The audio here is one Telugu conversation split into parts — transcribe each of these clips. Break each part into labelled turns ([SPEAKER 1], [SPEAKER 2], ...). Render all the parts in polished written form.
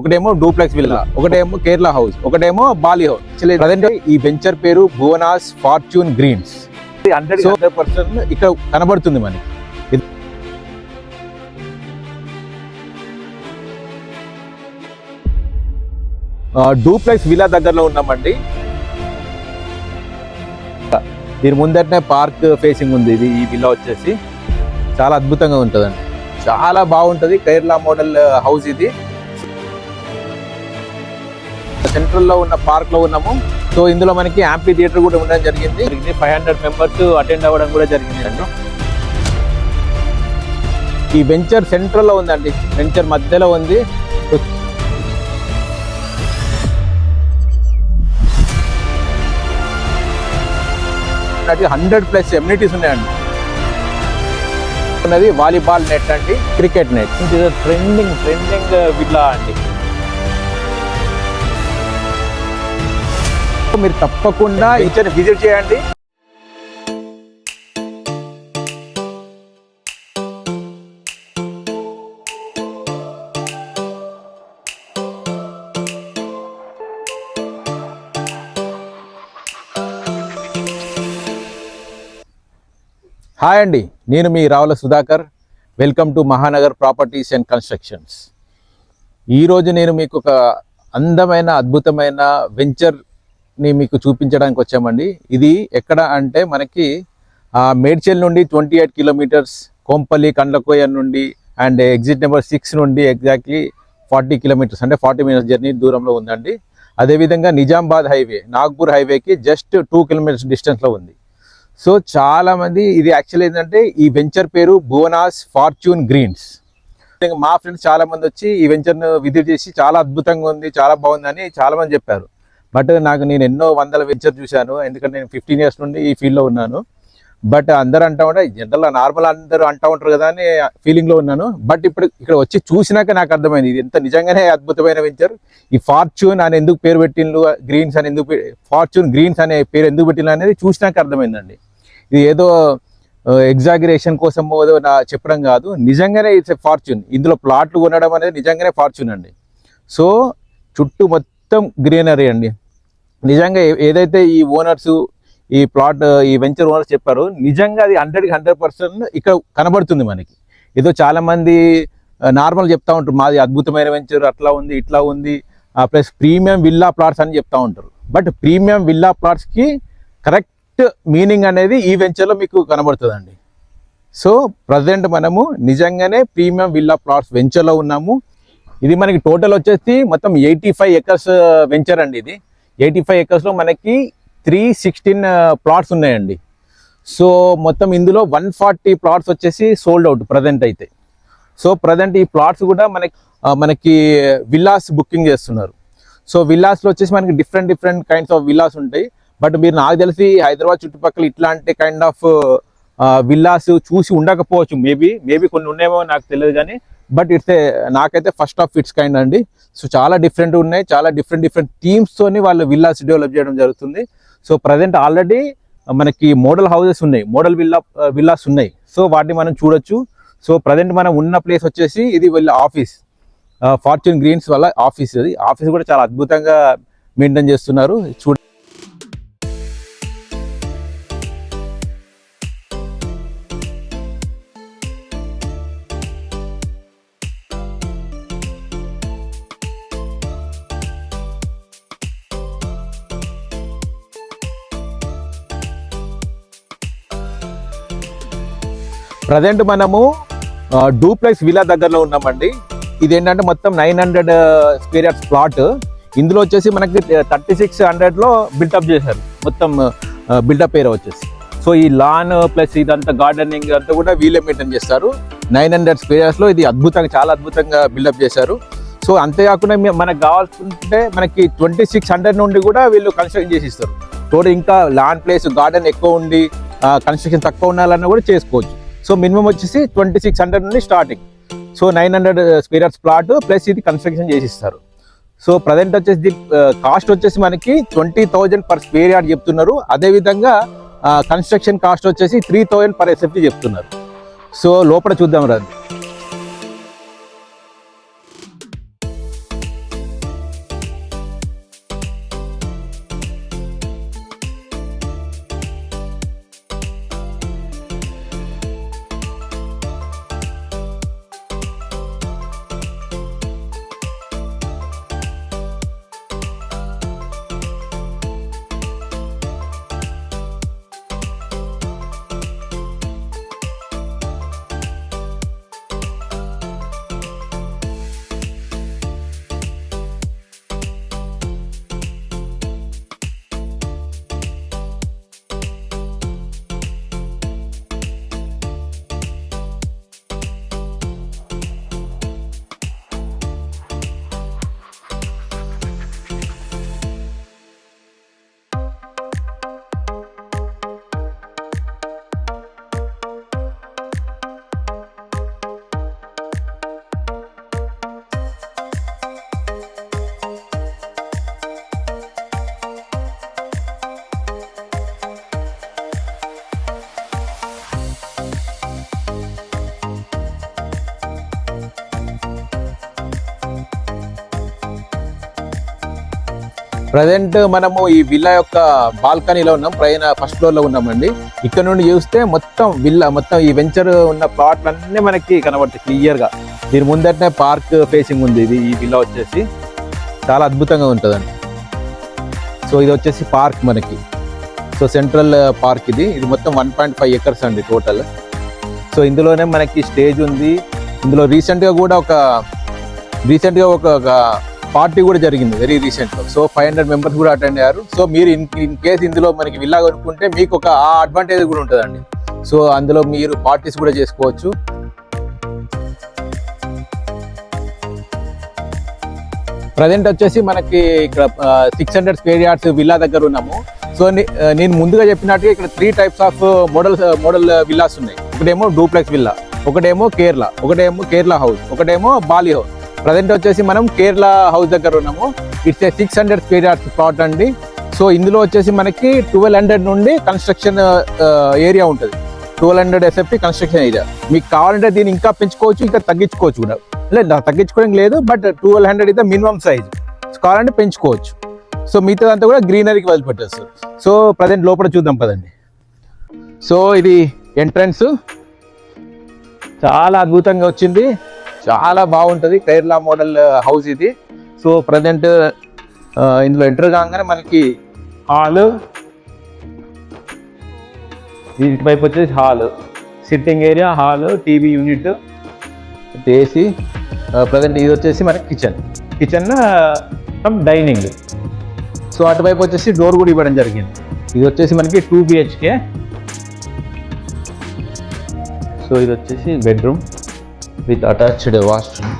[SPEAKER 1] ఒకటేమో డూప్లెక్స్ విల్లా, ఒకటేమో కేరళ హౌస్, ఒకటేమో బాలి హౌస్. ప్రజెంట్ ఈ వెంచర్ పేరు భువనాస్ ఫార్చ్యూన్ గ్రీన్స్. 100% ఇక్కడ కనబడుతుంది మనకి. డూప్లెక్స్ విల్లా దగ్గరలో ఉన్నామండి. దీని ముందటనే పార్క్ ఫేసింగ్ ఉంది. ఇది ఈ విల్లా వచ్చేసి చాలా అద్భుతంగా ఉంటుందండి, చాలా బాగుంటుంది. కేరళ మోడల్ హౌస్ ఇది. సెంట్రల్ లో ఉన్న పార్క్ లో ఉన్నాము. సో ఇందులో మనకి యాంపీ థియేటర్ కూడా ఉండడం జరిగింది. 500 మెంబర్స్ అటెండ్ అవ్వడం కూడా జరిగింది అండి. ఈ వెంచర్ సెంట్రల్ లో ఉందండి, వెంచర్ మధ్యలో ఉంది. 100+ ఎమ్యూనిటీస్ ఉన్నాయండి. ఉన్నది వాలీబాల్ నెట్ అండి, క్రికెట్ నెట్. ట్రెండింగ్ విల్లా అండి. మీరు తప్పకుండా ఇచ్చని విజిట్ చేయండి. హాయ్ అండి, నేను మీ Ravula Sudhakar. Welcome to Mahanagar properties and constructions. ఈరోజు నేను మీకు ఒక అందమైన అద్భుతమైన వెంచర్ని మీకు చూపించడానికి వచ్చామండి. ఇది ఎక్కడ అంటే మనకి మేడ్చల్ నుండి 28 కిలోమీటర్స్, కోంపల్లి కండ్లకోయ నుండి అండ్ ఎగ్జిట్ నెంబర్ 6 నుండి ఎగ్జాక్ట్లీ 40 కిలోమీటర్స్ అంటే 40 మినిట్స్ జర్నీ దూరంలో ఉందండి. అదేవిధంగా నిజామాబాద్ హైవే, నాగ్పూర్ హైవేకి జస్ట్ 2 కిలోమీటర్స్ డిస్టెన్స్లో ఉంది. సో చాలా మంది, ఇది యాక్చువల్ ఏంటంటే ఈ వెంచర్ పేరు భువనాస్ ఫార్చ్యూన్ గ్రీన్స్. మా ఫ్రెండ్స్ చాలా మంది వచ్చి ఈ వెంచర్ను విజిట్ చేసి చాలా అద్భుతంగా ఉంది, చాలా బాగుందని చాలా మంది చెప్పారు. బట్ నేను ఎన్నో వందల వెంచర్ చూశాను, ఎందుకంటే నేను 15 ఇయర్స్ నుండి ఈ ఫీల్డ్లో ఉన్నాను. బట్ అందరూ అంటూ ఉంటే జనరల్గా నార్మల్ అందరూ అంటూ ఉంటారు కదా అని ఫీలింగ్లో ఉన్నాను. బట్ ఇప్పుడు ఇక్కడ వచ్చి చూసినాక నాకు అర్థమైంది ఇది ఎంత నిజంగానే అద్భుతమైన వెంచర్. ఈ ఫార్చ్యూన్ అని ఎందుకు పేరు పెట్టిండ్రు, గ్రీన్స్ అని ఎందుకు, ఫార్చ్యూన్ గ్రీన్స్ అనే పేరు ఎందుకు పెట్టిండ్రు అనేది చూసినాక అర్థమైందండి. ఇది ఏదో ఎగ్జాగరేషన్ కోసం ఏదో చెప్పడం కాదు, నిజంగానే ఇట్స్ ఎ ఫార్చ్యూన్. ఇందులో ప్లాట్లు కొనడం అనేది నిజంగానే ఫార్చ్యూన్ అండి. సో చుట్టూ మొత్తం గ్రీనరీ అండి. నిజంగా ఏదైతే ఈ ఓనర్స్, ఈ ప్లాట్, ఈ వెంచర్ ఓనర్స్ చెప్పారో నిజంగా అది 100% ఇక్కడ కనబడుతుంది మనకి. ఏదో చాలామంది నార్మల్ చెప్తా ఉంటారు మాది అద్భుతమైన వెంచర్, అట్లా ఉంది ఇట్లా ఉంది, ప్లస్ ప్రీమియం విల్లా ప్లాట్స్ అని చెప్తా ఉంటారు. బట్ ప్రీమియం విల్లా ప్లాట్స్కి కరెక్ట్ మీనింగ్ అనేది ఈ వెంచర్లో మీకు కనబడుతుందండి. సో ప్రజెంట్ మనము నిజంగానే ప్రీమియం విల్లా ప్లాట్స్ వెంచర్లో ఉన్నాము. ఇది మనకి టోటల్ వచ్చేసి మొత్తం 85 ఎకర్స్ వెంచర్ అండి. ఇది 85 ఎకర్స్లో మనకి 316 ప్లాట్స్ ఉన్నాయండి. సో మొత్తం ఇందులో 140 ప్లాట్స్ వచ్చేసి సోల్డ్ అవుట్ ప్రజెంట్ అయితే. సో ప్రజెంట్ ఈ ప్లాట్స్ కూడా మనకి విల్లాస్ బుకింగ్ చేస్తున్నారు. సో విల్లాస్లో వచ్చేసి మనకి డిఫరెంట్ కైండ్స్ ఆఫ్ విల్లాస్ ఉంటాయి. బట్ మీరు నాకు తెలిసి హైదరాబాద్ చుట్టుపక్కల ఇట్లాంటి కైండ్ ఆఫ్ విల్లాస్ చూసి ఉండకపోవచ్చు, మేబీ కొన్ని ఉన్నాయేమో నాకు తెలియదు కానీ, బట్ నాకైతే ఫస్ట్ ఆఫ్ ఇట్స్ కైండ్ అండి. సో చాలా డిఫరెంట్ ఉన్నాయి, చాలా డిఫరెంట్ థీమ్స్తోని వాళ్ళు విల్లాస్ డెవలప్ చేయడం జరుగుతుంది. సో ప్రజెంట్ ఆల్రెడీ మనకి మోడల్ హౌసెస్ ఉన్నాయి, మోడల్ విల్లాస్ ఉన్నాయి. సో వాటిని మనం చూడొచ్చు. సో ప్రజెంట్ మనం ఉన్న ప్లేస్ వచ్చేసి ఇది వీళ్ళ ఆఫీస్, ఫార్చ్యూన్ గ్రీన్స్ వల్ల ఆఫీస్. అది ఆఫీస్ కూడా చాలా అద్భుతంగా మెయింటైన్ చేస్తున్నారు. ప్రజెంట్ మనము డూప్లెక్స్ విల్లా దగ్గరలో ఉన్నామండి. ఇదేంటంటే మొత్తం 900 స్క్వేర్ యార్డ్స్ ప్లాట్. ఇందులో వచ్చేసి మనకి 3600లో బిల్డప్ చేశారు, మొత్తం బిల్డప్ ఏరియా వచ్చేసి. సో ఈ లాన్ ప్లస్ ఇదంతా గార్డెనింగ్ అంతా కూడా వీళ్ళే మెయింటైన్ చేస్తారు. 900 స్క్వేర్ యార్డ్స్లో ఇది అద్భుతంగా, చాలా అద్భుతంగా బిల్డప్ చేశారు. సో అంతేకాకుండా మనకు కావాల్సింటే మనకి 2600 నుండి కూడా వీళ్ళు కన్స్ట్రక్షన్ చేసి ఇస్తారు. టోటల్ ఇంకా లాన్ ప్లేస్, గార్డెన్ ఎక్కువ ఉండి కన్స్ట్రక్షన్ తక్కువ ఉండాలన్నా కూడా చేసుకోవచ్చు. సో మినిమం వచ్చేసి 2600 నుండి starting. So 900 square yards plot plus ఇది కన్స్ట్రక్షన్ చేసిస్తారు. సో ప్రజెంట్ వచ్చేసి కాస్ట్ వచ్చేసి మనకి 20,000 పర్ స్క్వేర్ యార్డ్ చెప్తున్నారు. అదేవిధంగా కన్స్ట్రక్షన్ కాస్ట్ వచ్చేసి 3,000 పర్ SFT చెప్తున్నారు. సో లోపల చూద్దాం రండి. ప్రజెంట్ మనము ఈ విల్లా యొక్క బాల్కనీలో ఉన్నాం, పైన ఫస్ట్ ఫ్లోర్ లో ఉన్నామండి. ఇక్కడ నుండి చూస్తే మొత్తం విల్లా, మొత్తం ఈ వెంచర్ ఉన్న ప్లాట్లు అన్నీ మనకి కనబడతాయి క్లియర్ గా. దీని ముందటనే పార్క్ ఫేసింగ్ ఉంది. ఇది ఈ విల్లా వచ్చేసి చాలా అద్భుతంగా ఉంటుందండి. సో ఇది వచ్చేసి పార్క్ మనకి. సో సెంట్రల్ పార్క్ ఇది మొత్తం 1.5 acres అండి టోటల్. సో ఇందులోనే మనకి స్టేజ్ ఉంది. ఇందులో రీసెంట్ గా ఒక పార్టీ కూడా జరిగింది వెరీ రీసెంట్. సో 500 members కూడా అటెండ్ అయ్యారు. సో మీరు ఇన్ కేసు ఇందులో మనకి విల్లా కొనుక్కుంటే మీకు ఒక ఆ అడ్వాంటేజ్ కూడా ఉంటుందండి. సో అందులో మీరు పార్టీస్ కూడా చేసుకోవచ్చు. ప్రజెంట్ వచ్చేసి మనకి ఇక్కడ 600 square yards విల్లా దగ్గర ఉన్నాము. సో నేను ముందుగా చెప్పినట్టుగా ఇక్కడ 3 types ఆఫ్ మోడల్ విల్లాస్ ఉన్నాయి. ఒకటేమో డూప్లెక్స్ విల్లా, ఒకటేమో కేరళ హౌస్, ఒకటేమో బాలి హౌస్. ప్రజెంట్ వచ్చేసి మనం కేరళ హౌస్ దగ్గర ఉన్నాము. ఇట్స్ 600 square yards ప్లాట్ అండి. సో ఇందులో వచ్చేసి మనకి 1200 నుండి కన్స్ట్రక్షన్ ఏరియా ఉంటుంది. 1200 SFT కన్స్ట్రక్షన్ ఏరియా. మీకు కావాలంటే దీన్ని ఇంకా పెంచుకోవచ్చు, ఇంకా తగ్గించుకోవచ్చు కూడా. లేదు తగ్గించుకోవడం లేదు, బట్ 1200 అయితే మినిమం సైజ్. కావాలంటే పెంచుకోవచ్చు. సో మిగతాదంతా కూడా గ్రీనరీకి వదిలిపెట్టేస్తారు. సో ప్రజెంట్ లోపల చూద్దాం పదండి. సో ఇది ఎంట్రన్స్ చాలా అద్భుతంగా వచ్చింది, చాలా బాగుంటుంది. కేరళ మోడల్ హౌస్ ఇది. సో ప్రజెంట్ ఇందులో ఎంటర్ కాగానే మనకి హాల్, దీని వైపు వచ్చేసి hall, sitting area, hall, TV unit, AC. Present ఇది వచ్చేసి మనకి కిచెన్ ఫ్రమ్ డైనింగ్. సో అటువైపు వచ్చేసి డోర్ కూడా ఇవ్వడం జరిగింది. ఇది వచ్చేసి మనకి 2 BHK. సో ఇది వచ్చేసి bedroom with attached washroom.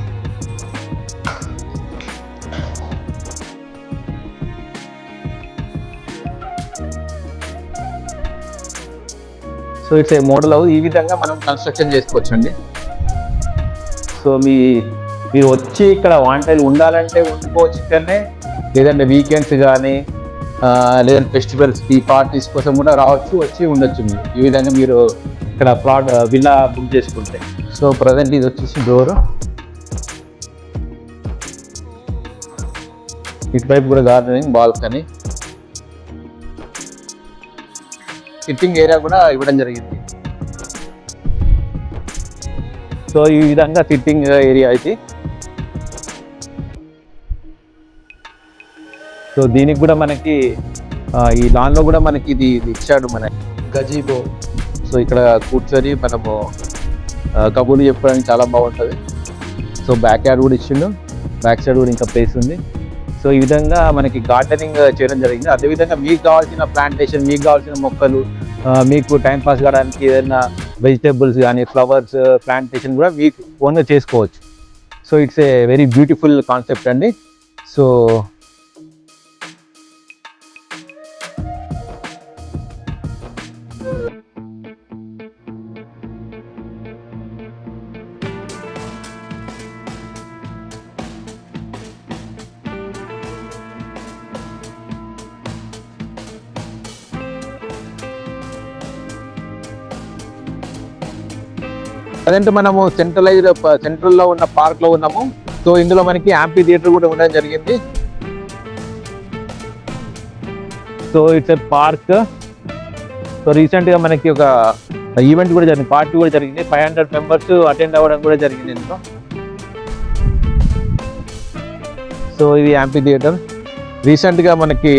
[SPEAKER 1] So it's a model house. ఈ విధంగా మనం కన్స్ట్రక్షన్ చేసుకోవచ్చు అండి. సో మీరు వచ్చి ఇక్కడ వాంటైల్ ఉండాలంటే ఉండిపోవచ్చు ఇక్కడనే, లేదంటే వీకెండ్స్ కానీ లేదంటే ఫెస్టివల్స్, ఈ పార్టీస్ కోసం కూడా రావచ్చు, వచ్చి ఉండొచ్చు. మీరు ఈ విధంగా మీరు ఇక్కడ ప్లాట్ విల్లా బుక్ చేసుకుంటే. సో ప్రజెంట్ ఇది వచ్చేసి డోర్, ఇటువైపు కూడా గార్డెనింగ్, బాల్కనీ, సిట్టింగ్ ఏరియా కూడా ఇవ్వడం జరిగింది. సో ఈ విధంగా సిట్టింగ్ ఏరియా అయితే. సో దీనికి కూడా మనకి ఈ లాన్లో కూడా మనకి ఇది ఇచ్చాడు మన గజీబో. సో ఇక్కడ కూర్చొని మనము కబుర్లు చెప్పడానికి చాలా బాగుంటుంది. సో బ్యాక్ యార్డ్ కూడా ఇచ్చిండు, బ్యాక్ సైడ్ కూడా ఇంకా ప్లేస్ ఉంది. సో ఈ విధంగా మనకి గార్డెనింగ్ చేయడం జరిగింది. అదేవిధంగా మీకు కావాల్సిన ప్లాంటేషన్, మీకు కావాల్సిన మొక్కలు, మీకు టైంపాస్ కావడానికి ఏదైనా వెజిటేబుల్స్ కానీ ఫ్లవర్స్ ప్లాంటేషన్ కూడా మీకు ఓన్గా చేసుకోవచ్చు. So it's a very beautiful concept అండి. సో ప్రజెంట్ మనము సెంట్రల్లో ఉన్న పార్క్లో ఉన్నాము. సో ఇందులో మనకి యాంపీ థియేటర్ కూడా ఉండడం జరిగింది. So it's a park. So రీసెంట్గా మనకి ఒక ఈవెంట్ కూడా జరిగింది, పార్టీ కూడా జరిగింది. 500 members అటెండ్ అవ్వడం కూడా జరిగింది ఇందులో. సో ఇది యాంపీ థియేటర్. రీసెంట్గా మనకి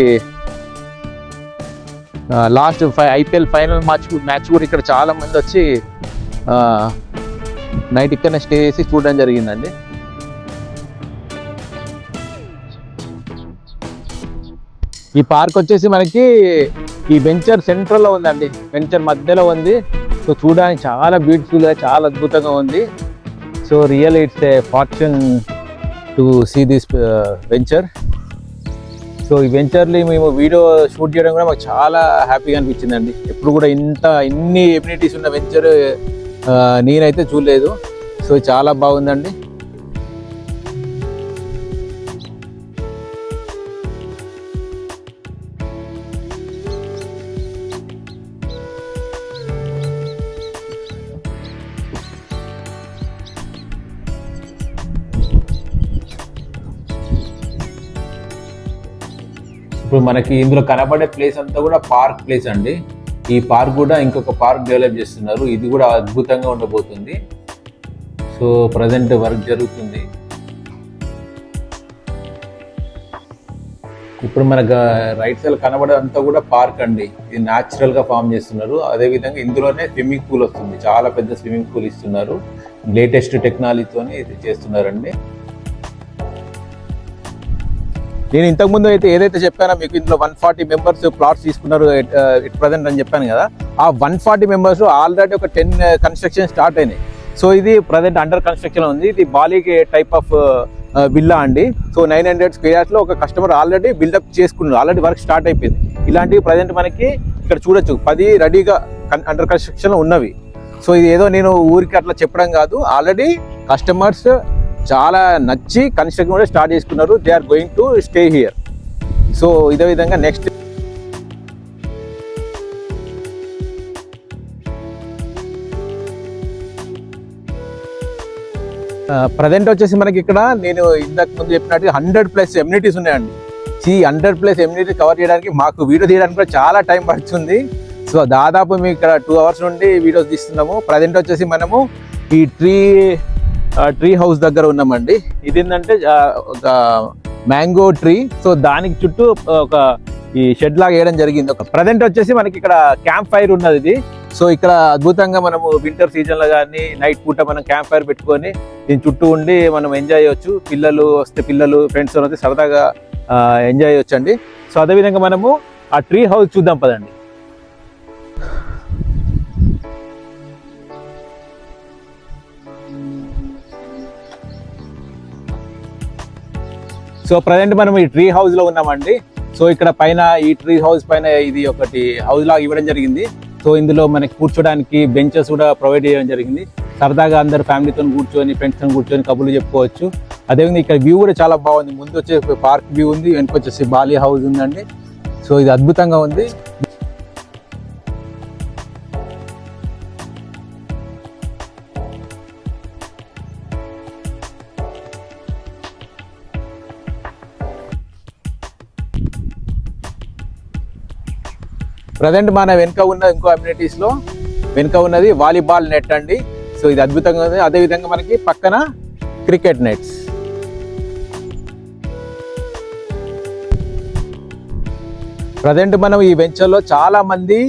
[SPEAKER 1] లాస్ట్ IPL ఫైనల్ మ్యాచ్ కూడా ఇక్కడ చాలా మంది వచ్చి నైట్ ఇక్కడనే స్టే చేసి చూడడం జరిగిందండి. ఈ పార్క్ వచ్చేసి మనకి ఈ వెంచర్ సెంట్రల్లో ఉందండి, వెంచర్ మధ్యలో ఉంది. సో చూడడానికి చాలా బ్యూటిఫుల్గా, చాలా అద్భుతంగా ఉంది. So real it's a fortune to see this venture. So ఈ వెంచర్ని మేము వీడియో షూట్ చేయడం కూడా మాకు చాలా హ్యాపీగా అనిపించిందండి. ఎప్పుడు కూడా ఇన్ని ఎమ్యూనిటీస్ ఉన్న వెంచర్ నేనైతే చూడలేదు. సో చాలా బాగుందండి. ఇప్పుడు మనకి ఇందులో కనబడే ప్లేస్ అంతా కూడా పార్క్ ప్లేస్ అండి. ఈ పార్క్ కూడా ఇంకొక పార్క్ డెవలప్ చేస్తున్నారు, ఇది కూడా అద్భుతంగా ఉండబోతుంది. సో ప్రజెంట్ వర్క్ జరుగుతుంది. ఇప్పుడు మనకు రైట్ సైడ్ కనబడేదంతా కూడా పార్క్ అండి, ఇది న్యాచురల్ గా ఫామ్ చేస్తున్నారు. అదేవిధంగా ఇందులోనే స్విమ్మింగ్ పూల్ వస్తుంది, చాలా పెద్ద స్విమ్మింగ్ పూల్ ఇస్తున్నారు, లేటెస్ట్ టెక్నాలజీతోనే ఇది చేస్తున్నారండి. నేను ఇంతకుముందు అయితే ఏదైతే చెప్పానో మీకు, ఇందులో 140 మెంబర్స్ ప్లాట్స్ తీసుకున్నారు ఇట్ ప్రజెంట్ అని చెప్పాను కదా. ఆ 140 మెంబర్స్ ఆల్రెడీ ఒక 10 కన్స్ట్రక్షన్ స్టార్ట్ అయినాయి. సో ఇది ప్రజెంట్ అండర్ కన్స్ట్రక్షన్ ఉంది. ఇది బాలీ టైప్ ఆఫ్ విల్లా అండి. సో 900 స్క్వేర్స్ లో ఒక కస్టమర్ ఆల్రెడీ బిల్డప్ చేసుకున్నారు, ఆల్రెడీ వర్క్ స్టార్ట్ అయిపోయింది. ఇలాంటివి ప్రజెంట్ మనకి ఇక్కడ చూడొచ్చు, 10 రెడీగా అండర్ కన్స్ట్రక్షన్ ఉన్నవి. సో ఇది ఏదో నేను ఊరికి అట్లా చెప్పడం కాదు, ఆల్రెడీ కస్టమర్స్ చాలా నచ్చి కన్స్ట్రక్షన్ కూడా స్టార్ట్ చేసుకున్నారు. They are going to stay here. So ఇదే విధంగా నెక్స్ట్ ప్రజెంట్ వచ్చేసి మనకి ఇక్కడ నేను ఇంతకు ముందు చెప్పినట్టు 100+ ఎమ్యూనిటీస్ ఉన్నాయండి. ఈ 100+ ఎమ్యూనిటీ కవర్ చేయడానికి మాకు వీడియో తీయడానికి కూడా చాలా టైం పడుతుంది. సో దాదాపు మేము ఇక్కడ 2 అవర్స్ నుండి వీడియోస్ తీస్తున్నాము. ప్రజెంట్ వచ్చేసి మనము ఈ ట్రీ హౌస్ దగ్గర ఉన్నామండి. ఇది ఏంటంటే ఒక మ్యాంగో ట్రీ. సో దానికి చుట్టూ ఒక ఈ షెడ్ లాగా వేయడం జరిగింది. ఒక ప్రజెంట్ వచ్చేసి మనకి ఇక్కడ క్యాంప్ ఫైర్ ఉన్నది ఇది. సో ఇక్కడ అద్భుతంగా మనము వింటర్ సీజన్ లో కానీ నైట్ పూట మనం క్యాంప్ ఫైర్ పెట్టుకొని దీని చుట్టూ ఉండి మనం ఎంజాయ్ చేయొచ్చు. పిల్లలు వస్తే పిల్లలు, ఫ్రెండ్స్ వస్తే సరదాగా ఎంజాయ్ చేయొచ్చు అండి. సో అదేవిధంగా మనము ఆ ట్రీ హౌస్ చూద్దాం పదండి. సో ప్రజెంట్ మనం ఈ ట్రీ హౌస్ లో ఉన్నామండి. సో ఇక్కడ పైన ఈ ట్రీ హౌస్ పైన ఇది ఒకటి హౌస్ లాగా ఇవ్వడం జరిగింది. సో ఇందులో మనకి కూర్చోడానికి బెంచెస్ కూడా ప్రొవైడ్ చేయడం జరిగింది. సరదాగా అందరు ఫ్యామిలీతో కూర్చొని, ఫ్రెండ్స్తో కూర్చొని కబుర్లు చెప్పుకోవచ్చు. అదేవిధంగా ఇక్కడ వ్యూ కూడా చాలా బాగుంది. ముందు వచ్చేసి పార్క్ వ్యూ ఉంది, వెనక వచ్చేసి బాలీ హౌస్ ఉందండి. సో ఇది అద్భుతంగా ఉంది. ప్రజెంట్ మన వెనుక ఉన్న ఇంకో అమ్యూనిటీస్ లో వెనుక ఉన్నది వాలీబాల్ నెట్ అండి. సో ఇది అద్భుతంగా ఉంది. అదేవిధంగా మనకి పక్కన క్రికెట్ నెట్స్. ప్రజెంట్ మనం ఈ వెంచర్ లో చాలా మంది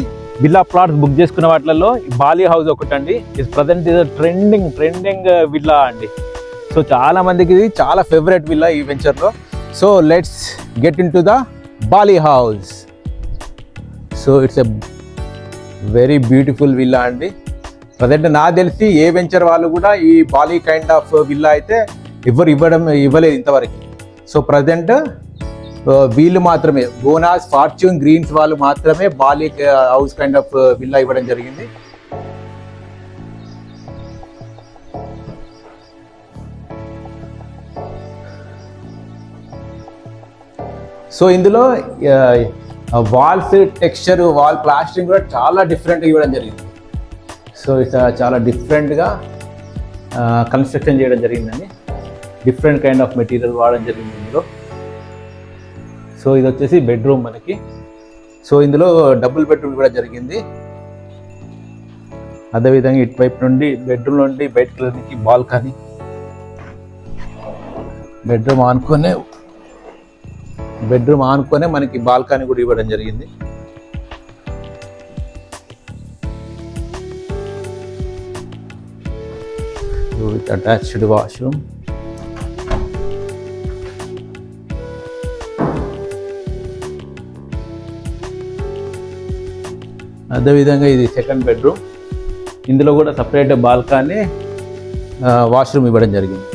[SPEAKER 1] విల్లా ప్లాట్స్ బుక్ చేసుకున్న వాటిల్లో బాలీ హౌస్ ఒకటండి. ఇది ప్రజెంట్ ఇది ట్రెండింగ్ విల్లా అండి. సో చాలా మందికి ఇది చాలా ఫేవరెట్ విల్లా ఈ వెంచర్ లో. So let's get into the Bali house. So it's a very beautiful villa అండి. ప్రజెంట్ నాకు తెలిసి ఏ వెంచర్ వాళ్ళు కూడా ఈ బాలీ కైండ్ ఆఫ్ విల్లా అయితే ఇవ్వలేదు ఇంతవరకు. సో ప్రజెంట్ వీళ్ళు మాత్రమే, బోనాస్ ఫార్చ్యూన్ గ్రీన్స్ వాళ్ళు మాత్రమే Bali house kind of villa ఇవ్వడం జరిగింది. సో ఇందులో వాల్స్ టెక్స్చర్, వాల్ ప్లాస్టరింగ్ కూడా చాలా డిఫరెంట్గా ఇవ్వడం జరిగింది. సో చాలా డిఫరెంట్గా కన్స్ట్రక్షన్ చేయడం జరిగిందండి. డిఫరెంట్ కైండ్ ఆఫ్ మెటీరియల్ వాడడం జరిగింది ఇందులో. సో ఇది వచ్చేసి బెడ్రూమ్ మనకి. సో ఇందులో డబుల్ బెడ్రూమ్ కూడా జరిగింది. అదేవిధంగా ఇటువైపు నుండి బెడ్రూమ్ నుండి బయటకు వెళ్ళడానికి బాల్కనీ, బెడ్రూమ్ ఆనుకొనే మనకి బాల్కనీ కూడా ఇవ్వడం జరిగింది. With attached washroom. అదేవిధంగా ఇది సెకండ్ బెడ్రూమ్. ఇందులో కూడా సపరేట్ బాల్కనీ, వాష్రూమ్ ఇవ్వడం జరిగింది.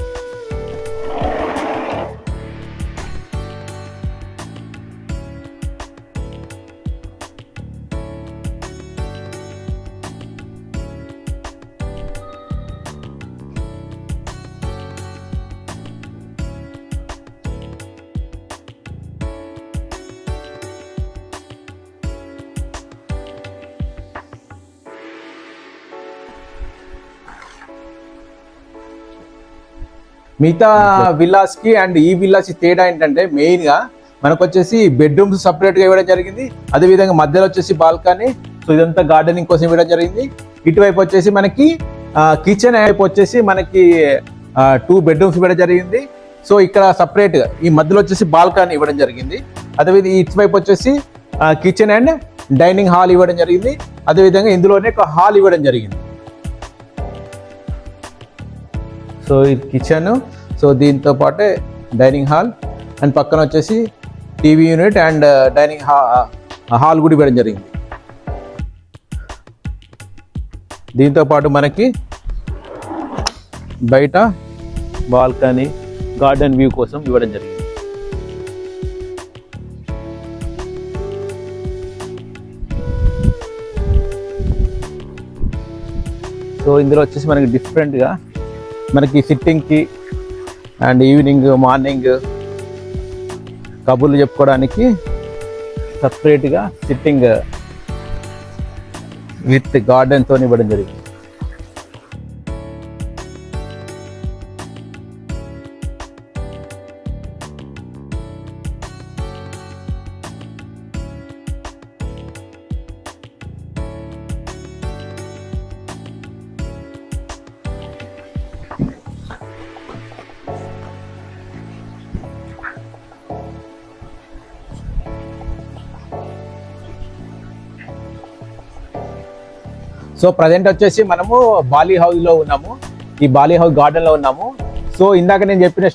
[SPEAKER 1] మిగతా విల్లాస్ కి అండ్ ఈ విల్లాస్ తేడా ఏంటంటే, మెయిన్ గా మనకు వచ్చేసి బెడ్రూమ్స్ సపరేట్గా ఇవ్వడం జరిగింది. అదేవిధంగా మధ్యలో వచ్చేసి బాల్కనీ. సో ఇదంతా గార్డెనింగ్ కోసం ఇవ్వడం జరిగింది. ఇటువైపు వచ్చేసి మనకి కిచెన్ వైపు వచ్చేసి మనకి 2 బెడ్రూమ్స్ ఇవ్వడం జరిగింది. సో ఇక్కడ సపరేట్గా ఈ మధ్యలో వచ్చేసి బాల్కనీ ఇవ్వడం జరిగింది. అదేవిధంగా ఇటువైపు వచ్చేసి కిచెన్ అండ్ డైనింగ్ హాల్ ఇవ్వడం జరిగింది. అదేవిధంగా ఇందులోనే ఒక హాల్ ఇవ్వడం జరిగింది. సో ఇది కిచెన్. సో దీంతో పాటే డైనింగ్ హాల్ అండ్ పక్కన వచ్చేసి TV unit and dining hall కూడా ఇవ్వడం జరిగింది. దీంతో పాటు మనకి బయట బాల్కనీ గార్డెన్ వ్యూ కోసం ఇవ్వడం జరిగింది. సో ఇందులో వచ్చేసి మనకి డిఫరెంట్గా మనకి సిట్టింగ్కి అండ్ ఈవినింగ్ మార్నింగ్ కబుర్లు చెప్పుకోవడానికి సపరేట్గా సిట్టింగ్ విత్ గార్డెన్తో ఇవ్వడం జరిగింది. సో ప్రజెంట్ వచ్చేసి మనము బాలీ హౌస్లో ఉన్నాము. ఈ బాలీ హౌస్ గార్డెన్లో ఉన్నాము. సో ఇందాక నేను చెప్పిన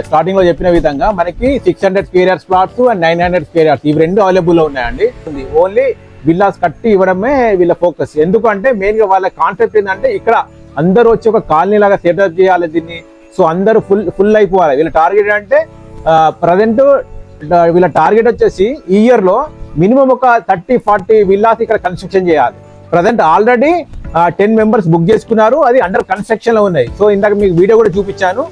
[SPEAKER 1] స్టార్టింగ్లో చెప్పిన విధంగా మనకి 600 square yards plots and 900 square yards ఇవి 2 అవైలబుల్లో ఉన్నాయండి. ఓన్లీ విల్లాస్ కట్టి ఇవ్వడమే వీళ్ళ ఫోకస్. ఎందుకంటే మెయిన్గా వాళ్ళ కాన్సెప్ట్ ఏంటంటే ఇక్కడ అందరూ వచ్చి ఒక కాలనీ లాగా సెటప్ చేయాలి దీన్ని. సో అందరూ ఫుల్ అయిపోవాలి. వీళ్ళ టార్గెట్ అంటే ప్రజెంట్ వీళ్ళ టార్గెట్ వచ్చేసి ఈ ఇయర్లో మినిమం ఒక 30-40 విల్లాస్ ఇక్కడ కన్స్ట్రక్షన్ చేయాలి. ప్రజెంట్ ఆల్రెడీ 10 మెంబర్స్ బుక్ చేసుకున్నారు. అది అండర్ కన్స్ట్రక్షన్ లో ఉన్నాయి. సో ఇందాక మీకు వీడియో కూడా చూపించాను.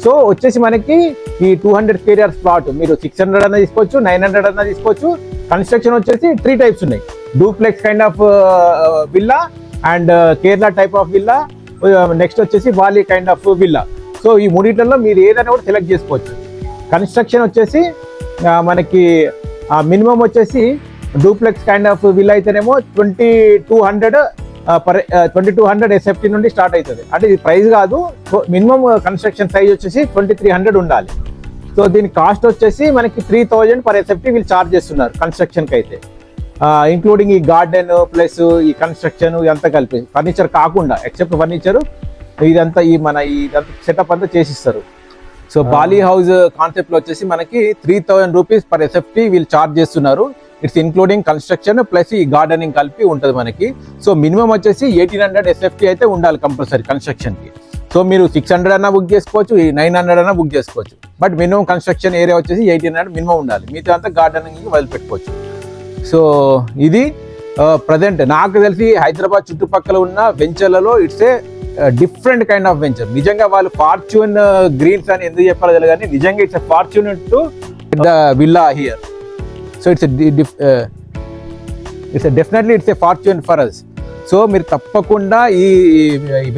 [SPEAKER 1] సో వచ్చేసి మనకి ఈ 200 స్క్వేర్ యార్డ్స్ ప్లాట్ మీరు 600 అన్న తీసుకోవచ్చు, 900 అన్న తీసుకోవచ్చు. కన్స్ట్రక్షన్ వచ్చేసి 3 టైప్స్ ఉన్నాయి. Duplex kind of villa and Kerala type of villa, next వచ్చేసి వాలీ కైండ్ ఆఫ్ విల్లా. సో ఈ మూడిట్లలో మీరు ఏదైనా కూడా సెలెక్ట్ చేసుకోవచ్చు. కన్స్ట్రక్షన్ వచ్చేసి మనకి మినిమం వచ్చేసి డూప్లెక్స్ కైండ్ ఆఫ్ విల్లా అయితేనేమో 2200 ఎస్ఎఫ్టీ నుండి స్టార్ట్ అవుతుంది. అంటే ఇది ప్రైస్ కాదు. మినిమం కన్స్ట్రక్షన్ సైజ్ వచ్చేసి 2300 ఉండాలి. సో దీని కాస్ట్ వచ్చేసి మనకి 3000 పర్ ఎస్ఎఫ్టీ వీళ్ళు చార్జ్ చేస్తున్నారు కన్స్ట్రక్షన్కి అయితే, ఇంక్లూడింగ్ ఈ గార్డెన్ ప్లస్ ఈ కన్స్ట్రక్షన్ ఇదంతా కలిపి, ఫర్నిచర్ కాకుండా ఎక్సెప్ట్ ఫర్నిచర్ ఇదంతా ఇదంతా సెటప్ అంతా చేసిస్తారు. సో బాలీ హౌస్ కాన్సెప్ట్ లో వచ్చేసి మనకి 3000 రూపీస్ పర్ ఎస్ఎఫ్టీ వీళ్ళు చార్జ్ చేస్తున్నారు. ఇట్స్ ఇన్క్లూడింగ్ కన్స్ట్రక్షన్ ప్లస్ ఈ గార్డెనింగ్ కలిపి ఉంటుంది మనకి. సో మినిమం వచ్చేసి 1800 ఎస్ఎఫ్టీ అయితే ఉండాలి కంపల్సరీ కన్స్ట్రక్షన్ కి. సో మీరు 600 అన్నా బుక్ చేసుకోవచ్చు, 900 అన్నా బుక్ చేసుకోవచ్చు. బట్ మినిమం కన్స్ట్రక్షన్ ఏరియా వచ్చేసి 1800 మినిమం ఉండాలి. మిగతా అంతా గార్డెనింగ్ వదిలిపెట్టుకోవచ్చు. సో ఇది ప్రజెంట్ నాకు తెలిసి హైదరాబాద్ చుట్టుపక్కల ఉన్న వెంచర్లలో it's a different kind of venture. నిజంగా వాళ్ళు ఫార్చ్యూన్ గ్రీన్స్ అని ఎందుకు చెప్పాలో తెలియదు కానీ నిజంగా it's fortune to the villa here. So it's definitely it's a fortune for us. So మీరు తప్పకుండా ఈ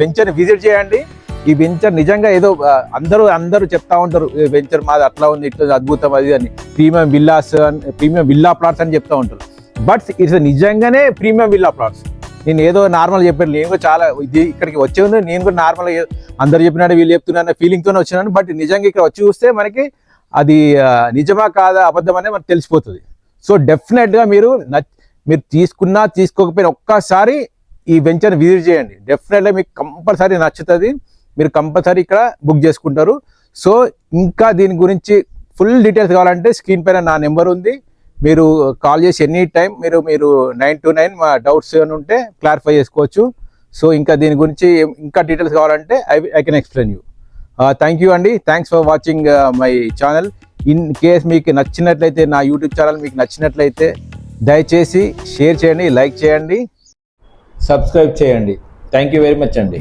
[SPEAKER 1] వెంచర్ని విజిట్ చేయండి. ఈ వెంచర్ నిజంగా ఏదో అందరూ చెప్తా ఉంటారు వెంచర్ మాది అట్లా ఉంది ఇట్లా అద్భుతం అది అని, premium villas premium villa plots అని చెప్తా ఉంటారు. బట్ ఇట్స్ నిజంగానే ప్రీమియం విల్లా ప్లాట్స్. నేను ఏదో నార్మల్ చెప్పాను, నేను కూడా చాలా ఇక్కడికి వచ్చే ఉంది, నేను కూడా నార్మల్ అందరు చెప్పినాడు వీళ్ళు చెప్తున్నాను ఫీలింగ్తోనే వచ్చినాను. బట్ నిజంగా ఇక్కడ వచ్చి చూస్తే మనకి అది నిజమా కాదా అబద్ధం అనేది మనకు తెలిసిపోతుంది. సో డెఫినెట్గా మీరు తీసుకున్నా తీసుకోకపోయినా ఒక్కసారి ఈ వెంచర్ని విజిట్ చేయండి. డెఫినెట్గా మీకు కంపల్సరీ నచ్చుతుంది, మీరు కంపల్సరీ ఇక్కడ బుక్ చేసుకుంటారు. సో ఇంకా దీని గురించి ఫుల్ డీటెయిల్స్ కావాలంటే స్క్రీన్ పైన నా నెంబర్ ఉంది, మీరు కాల్ చేసి ఎనీ టైం మీరు 9 to 9 మా డౌట్స్ ఏమైనా ఉంటే క్లారిఫై చేసుకోవచ్చు. సో ఇంకా దీని గురించి ఇంకా డీటెయిల్స్ కావాలంటే I can explain you. Thank you అండి. Thanks for watching my channel. In case మీకు నచ్చినట్లయితే, నా యూట్యూబ్ ఛానల్ మీకు నచ్చినట్లయితే దయచేసి షేర్ చేయండి, లైక్ చేయండి, సబ్స్క్రైబ్ చేయండి. థ్యాంక్ యూ వెరీ మచ్ అండి.